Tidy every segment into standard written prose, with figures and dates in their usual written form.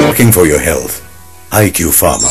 Working for your health. IQ Pharma.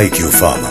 IQ Pharma.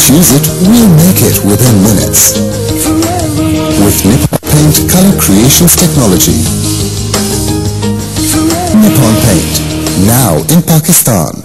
Choose it, we'll make it within minutes. With Nippon Paint Color Creations Technology. Nippon Paint, now in Pakistan.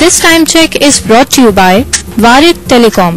This time check is brought to you by Varid Telecom.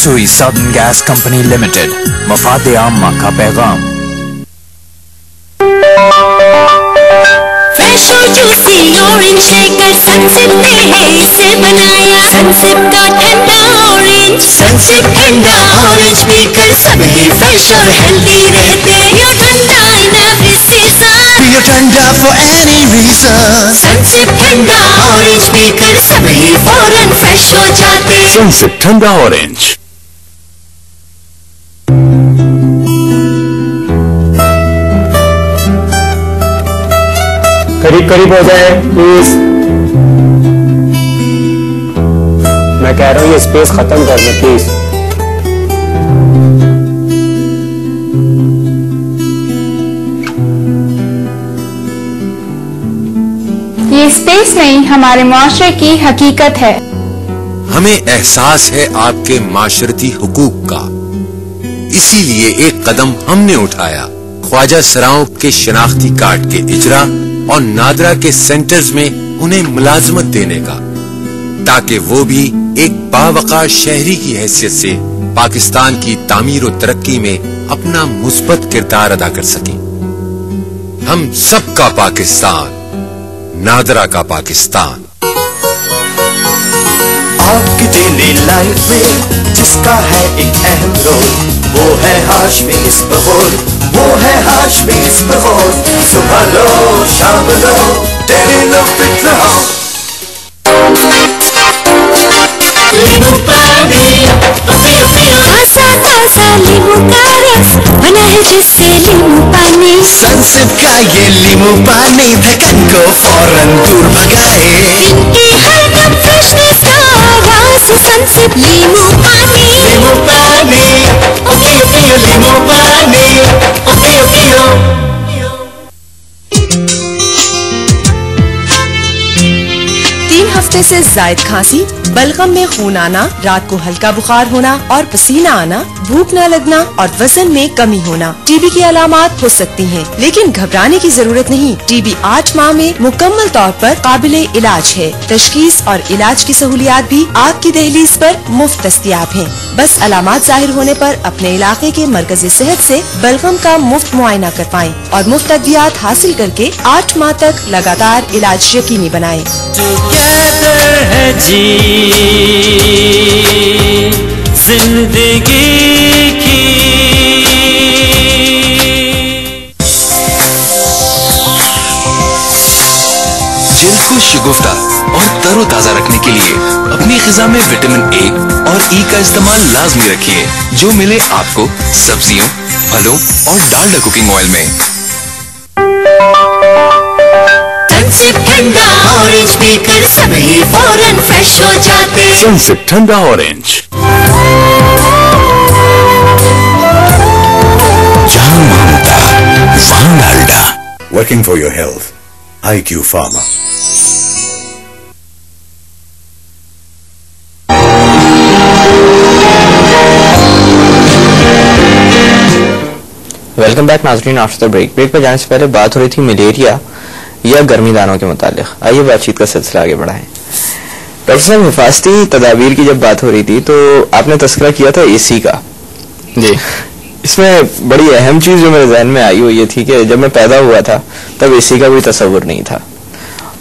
सुई southern gas company limited, मफाद आम्मा का पैगाम। Fresh और juicy orange shaker सनसिप ने है इसे बनाया। सनसिप का ठंडा ऑरेंज, सनसिप ठंडा ऑरेंज पीकर सभी फ्रेश और हेल्दी रहते। यो ठंडा इन एवरी सीजन, यो ठंडा for any reason। सनसिप ठंडा ऑरेंज पीकर सभी फौरन फ्रेश हो जाते। सनसिप ठंडा ऑरेंज। करीब करीब हो जाए प्लीज। मैं कह रहा हूँ ये स्पेस खत्म कर दो प्लीज। ये स्पेस नहीं, हमारे मुआशरे की हकीकत है। हमें एहसास है आपके माशरती हुकूक का, इसीलिए एक कदम हमने उठाया ख्वाजा सराओं के शनाख्ती कार्ड के इजरा और नादरा के सेंटर्स में उन्हें मुलाजमत देने का, ताकि वो भी एक बावकार शहरी की हैसियत से पाकिस्तान की तामीर और तरक्की में अपना मुस्बत किरदार अदा कर सकें। हम सबका पाकिस्तान, नादरा का पाकिस्तान। आपकी डेली लाइफ में जिसका है एक अहम रोल, वो है हाशमी इस्बगोल, वो है हाशमी इस्बगोल। सुबह लो शाम लो डेली लो फिट रहो। नींबू पानी ताजा ताजा नींबू का रस बना है जिससे नींबू पानी। सनसिप का ये नींबू पानी थकन को फौरन दूर भगाए। इनकी हर दम फ्रेशनेस का राज सनसिप नींबू पानी। नींबू पानी ओके पियो, नींबू पानी ओके पियो। 3 हफ्ते से जायद खांसी, बलगम में खून आना, रात को हल्का बुखार होना और पसीना आना, भूख न लगना और वजन में कमी होना टीबी की अलामात हो सकती हैं, लेकिन घबराने की जरूरत नहीं। टीबी 8 माह में मुकम्मल तौर पर काबिले इलाज है। तशखीस और इलाज की सहूलियात भी आपकी दहलीज पर मुफ्त दस्तयाब हैं। बस अलामात जाहिर होने पर अपने इलाके के मरकज़ सेहत से बलगम का मुफ्त मुआयना करवाएं और मुफ्त अद्वियात हासिल करके 8 माह तक लगातार इलाज यकीनी बनाएं। है जी जिंदगी की। जल्द को शगुफ्ता और तरोताजा रखने के लिए अपनी ग़िज़ा में विटामिन ए और ई का इस्तेमाल लाजमी रखिए, जो मिले आपको सब्जियों, फलों और डालडा कुकिंग ऑयल में। सनसिप ठंडा ऑरेंज पीकर सभी फौरन फ्रेश हो जाते। सनसिप ठंडा ऑरेंज। जहां मामता वहां Dalda. Working for your health, IQ Pharma। Welcome back नाज़रीन आफ्टर द ब्रेक। ब्रेक पर जाने से पहले बात हो रही थी मलेरिया या गर्मी दानों के मुतालिक। आइए बातचीत का सिलसिला आगे बढ़ाएं। डॉक्टर साहब, हिफाजती तदाबीर की जब बात हो रही थी तो आपने तस्करा किया था एसी का। जी, इसमें बड़ी अहम चीज जो मेरे जहन में आई वो ये थी कि जब मैं पैदा हुआ था तब एसी का कोई तस्वुर नहीं था,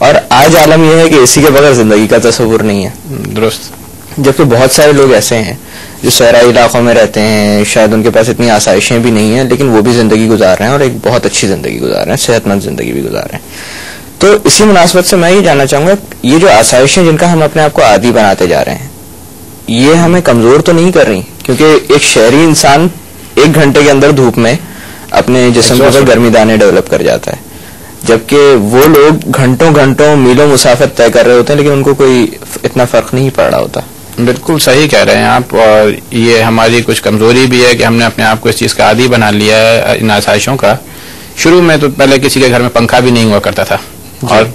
और आज आलम यह है कि एसी के बगैर जिंदगी का तस्वुर नहीं है। दुरुस्त। जबकि बहुत सारे लोग ऐसे हैं जो शहरी इलाकों में रहते हैं, शायद उनके पास इतनी आसाइशें भी नहीं हैं, लेकिन वो भी जिंदगी गुजार रहे हैं और एक बहुत अच्छी जिंदगी गुजार रहे हैं, सेहतमंद जिंदगी भी गुजार रहे हैं। तो इसी मुनासबत से मैं ये जानना चाहूंगा, ये जो आसाइशें जिनका हम अपने आप को आदी बनाते जा रहे हैं, ये हमें कमजोर तो नहीं कर रही? क्योंकि एक शहरी इंसान 1 घंटे के अंदर धूप में अपने जिस्म के ऊपर गर्मी दाने डेवलप कर जाता है, जबकि वो लोग घंटों घंटों मीलों मुसाफत तय कर रहे होते हैं, लेकिन उनको कोई इतना फर्क नहीं पड़ रहा होता। बिल्कुल सही कह रहे हैं आप, और ये हमारी कुछ कमजोरी भी है कि हमने अपने आप को इस चीज़ का आदी बना लिया है, इन आसाइशों का। शुरू में तो पहले किसी के घर में पंखा भी नहीं हुआ करता था और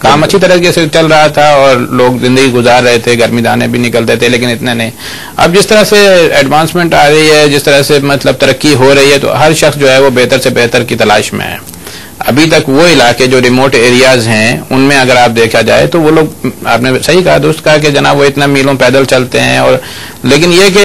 काम अच्छी तरीके से चल रहा था और लोग जिंदगी गुजार रहे थे, गर्मी दाने भी निकलते थे, लेकिन इतने नहीं। अब जिस तरह से एडवांसमेंट आ रही है, जिस तरह से मतलब तरक्की हो रही है, तो हर शख्स जो है वो बेहतर से बेहतर की तलाश में है। अभी तक वो इलाके जो रिमोट एरियाज हैं उनमें अगर आप देखा जाए तो वो लोग, आपने सही कहा, दुरुस्त कहा कि जनाब वो इतना मीलों पैदल चलते हैं, और लेकिन ये कि